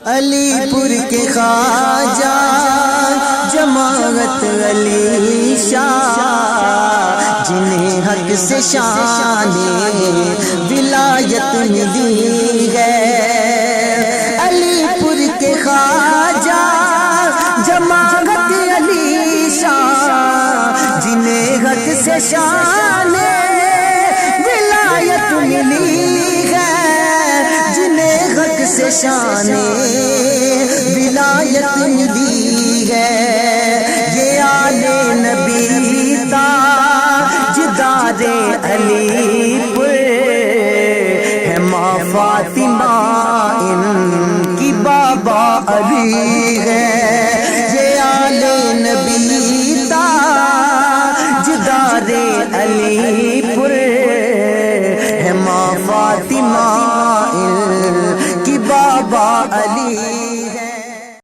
علی پور کے خواجہ جماعت علی شاہ، جنہیں حق سے شان ولایت ملی ہے۔ علی پور کے خواجہ جماعت علی شاہ، جنہیں حق سے شان ولایت ملی ہے، جنہیں حق سے شان ولایت ملی ہے۔ یہ آل نبی تاجدار علی پور ہے، ماں فاطمہ ان کی بابا علی ہے۔ یہ آل نبی تاجدار علی پور ہے، ماں فاطمہ ان کی بابا علی ہے۔